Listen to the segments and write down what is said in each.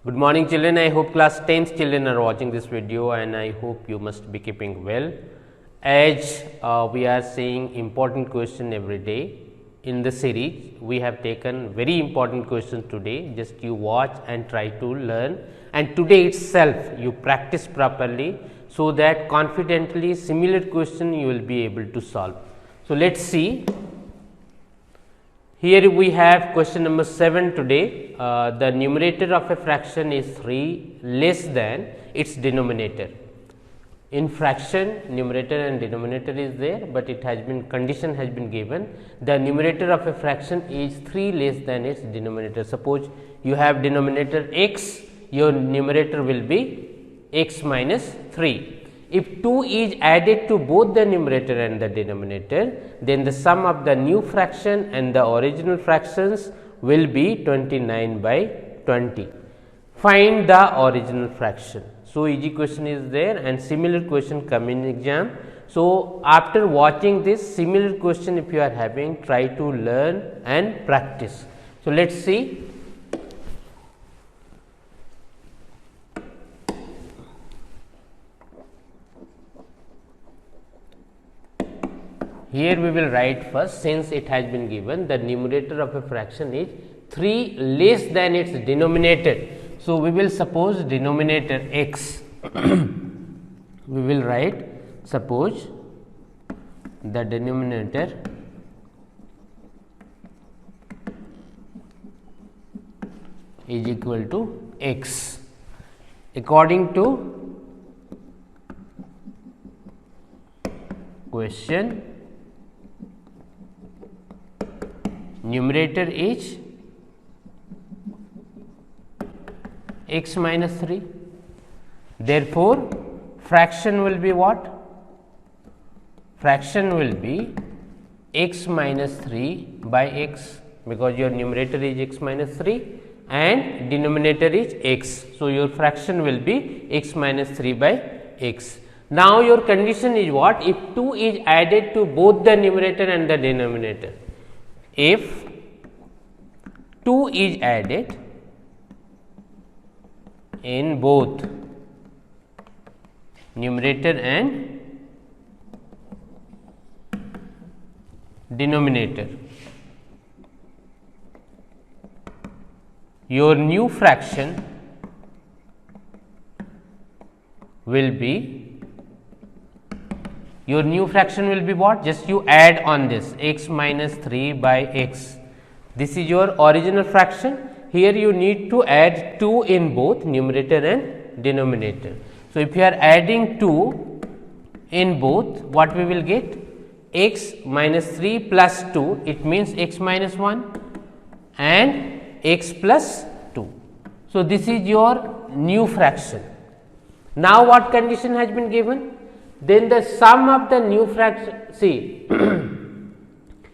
Good morning children, I hope class 10th children are watching this video and I hope you must be keeping well. As we are seeing important question every day in the series, we have taken very important questions today. Just you watch and try to learn, and today itself you practice properly so that confidently similar question you will be able to solve. So, let us see. Here we have question number 7 today. The numerator of a fraction is 3 less than its denominator. In fraction, numerator and denominator is there, but it has been condition has been given. The numerator of a fraction is 3 less than its denominator. Suppose you have denominator x, your numerator will be x minus 3. If 2 is added to both the numerator and the denominator, then the sum of the new fraction and the original fractions will be 29 by 20. Find the original fraction. So, easy question is there and similar question come in exam. So, after watching this similar question if you are having, try to learn and practice. So, let us see. Here we will write first, since it has been given the numerator of a fraction is 3 less than its denominator. So, we will suppose denominator x, we will write suppose the denominator is equal to x according to question. Numerator is x minus 3. Therefore, fraction will be what? Fraction will be x minus 3 by x, because your numerator is x minus 3 and denominator is x. So, your fraction will be x minus 3 by x. Now, your condition is what? If 2 is added to both the numerator and the denominator. If 2 is added in both numerator and denominator, your new fraction will be what? Just you add on this x minus 3 by x. This is your original fraction. Here you need to add 2 in both numerator and denominator. So, if you are adding 2 in both, what we will get? X minus 3 plus 2, it means x minus 1 and x plus 2. So, this is your new fraction. Now, what condition has been given? Then the sum of the new fraction, see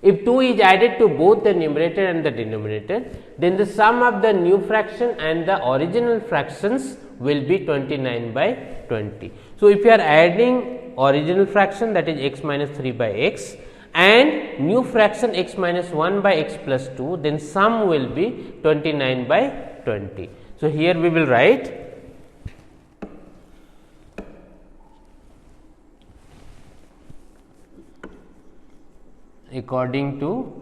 if 2 is added to both the numerator and the denominator, then the sum of the new fraction and the original fractions will be 29 by 20. So, if you are adding original fraction, that is x minus 3 by x, and new fraction x minus 1 by x plus 2, then sum will be 29 by 20. So, here we will write according to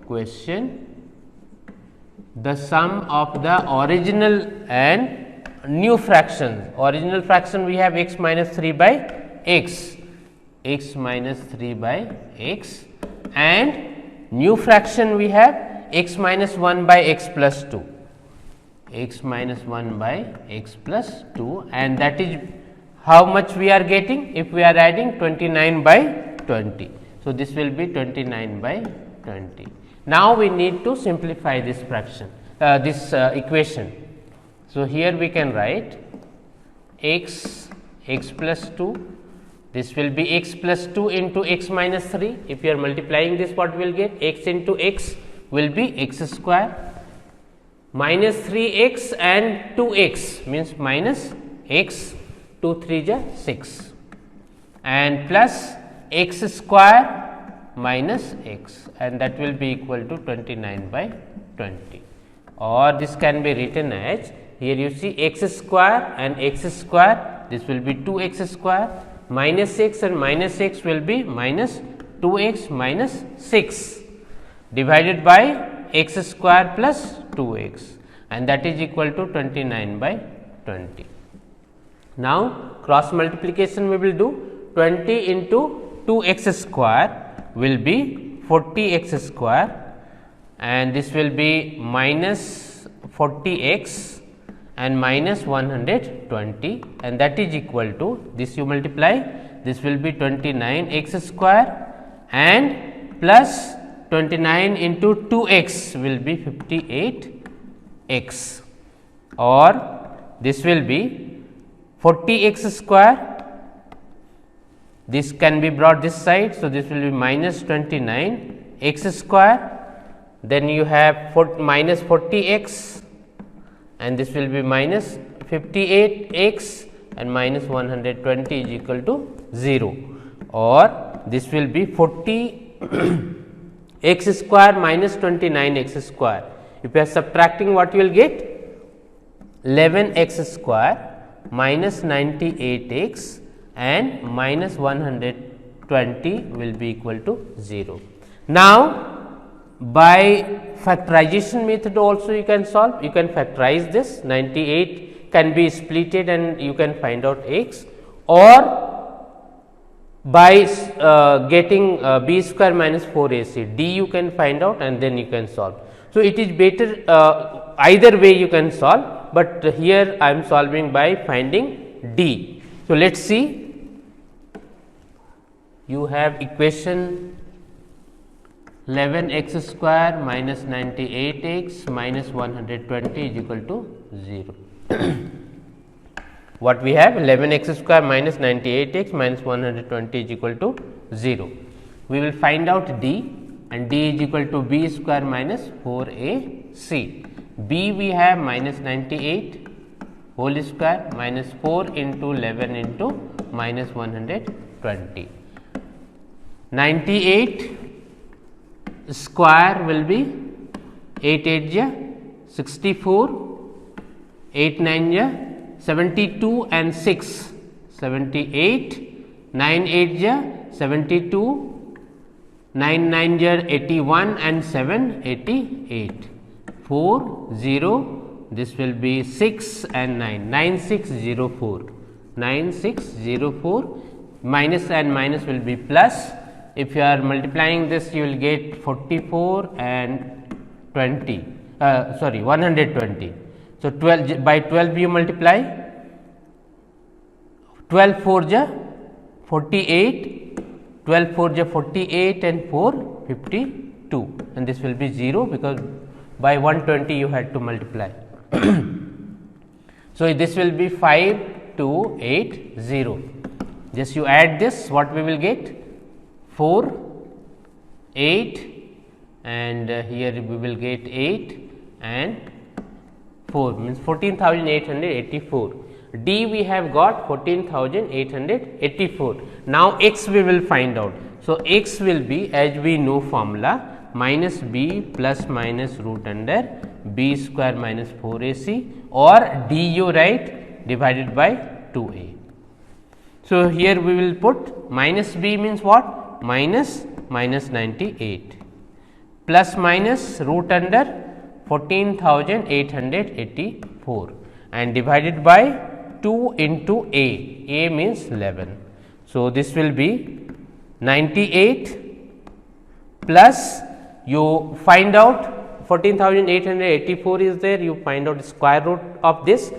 question, the sum of the original and new fractions. Original fraction we have x minus 3 by x, x minus 3 by x, and new fraction we have x minus 1 by x plus 2, x minus 1 by x plus 2, and that is how much we are getting if we are adding 29 by 20. So, this will be 29 by 20. Now, we need to simplify this fraction, this equation. So, here we can write x plus 2, this will be x plus 2 into x minus 3. If you are multiplying this, what we will get? X into x will be x square minus 3x and 2x means minus x, 2 3 ja 6, and plus x square minus x, and that will be equal to 29 by 20. or this can be written as, here you see x square and x square, this will be 2x square, minus x and minus x will be minus 2x minus 6 divided by x square plus 2x, and that is equal to 29 by 20. Now, cross multiplication we will do. 20 into 2x square will be 40x square, and this will be minus 40x and minus 120, and that is equal to, this you multiply, this will be 29x square and plus 29 into 2x will be 58x, or this will be 40x square, this can be brought this side. So, this will be minus 29 x square, then you have minus 40x, and this will be minus 58x and minus 120 is equal to 0, or this will be 40 x square minus 29 x square. If you are subtracting, what you will get? 11 x square minus 98 x and minus 120 will be equal to 0. Now, by factorization method also you can solve. You can factorize this. 98 can be splitted and you can find out x, or by getting b square minus 4ac, d you can find out and then you can solve. So, it is better either way you can solve, but here I am solving by finding d. So, let us see. You have equation 11x square minus 98x minus 120 is equal to 0. What we have? 11x square minus 98x minus 120 is equal to 0. We will find out d, and d is equal to b square minus 4ac. b we have minus 98 whole square minus 4 into 11 into minus 120. 98 square will be 8 8 ja 64, 8 9 ja 72 and 6 78, 9 8 ja 72, 9 9 ja 81 and 7 88, 4 0, this will be 6 and 9, 9604, 9604, minus and minus will be plus. If you are multiplying this, you will get 44 and 20, 120. So, 12 by 12 you multiply, 12 4 ja 48, 12 4 ja 48 and 4 52, and this will be 0 because by 120 you had to multiply. So, this will be 5280. Just you add this, what we will get? 4, 8, and here we will get 8 and 4, means 14,884. D we have got 14,884. Now, x we will find out. So, x will be, as we know formula, minus b plus minus root under b square minus 4ac, or d you write divided by 2a. So, here we will put minus b means what? Minus 98 plus minus root under 14,884 and divided by 2 into a means 11. So, this will be 98 plus, you find out 14,884 is there, you find out square root of this.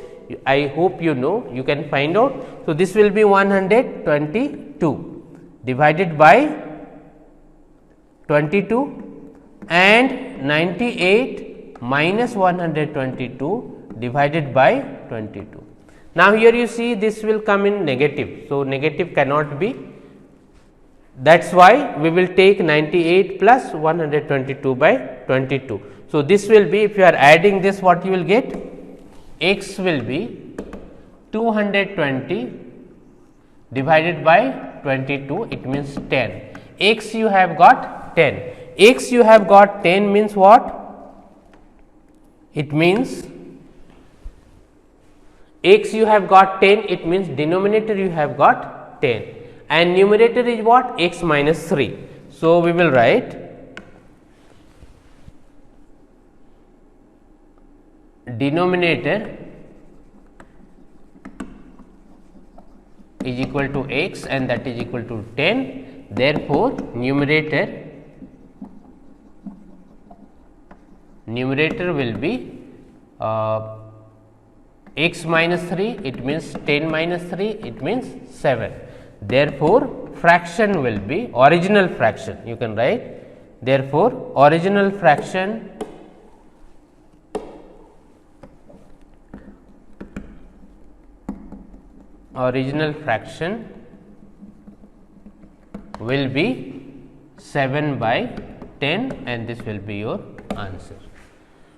I hope you know, you can find out. So, this will be 122 divided by 22 and 98 minus 122 divided by 22. Now, here you see this will come in negative. So, negative cannot be, that is why we will take 98 plus 122 by 22. So, this will be, if you are adding this, what you will get? X will be 220 divided by 22, it means 10. X you have got 10. X you have got 10 means what? it means x you have got 10, it means denominator you have got 10 and numerator is what? X minus 3. So, we will write denominator is equal to x and that is equal to 10. Therefore, numerator will be x minus 3, it means 10 minus 3, it means 7. Therefore, fraction will be original fraction, you can write. Therefore, original fraction will be 7 by 10 and this will be your answer.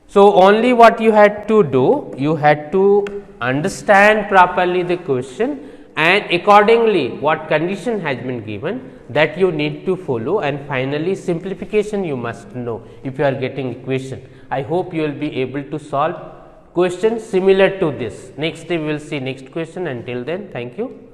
So, only what you had to do, you had to understand properly the question and accordingly what condition has been given, that you need to follow, and finally, simplification you must know if you are getting equation. I hope you will be able to solve questions similar to this. Next day we will see next question. Until then, thank you.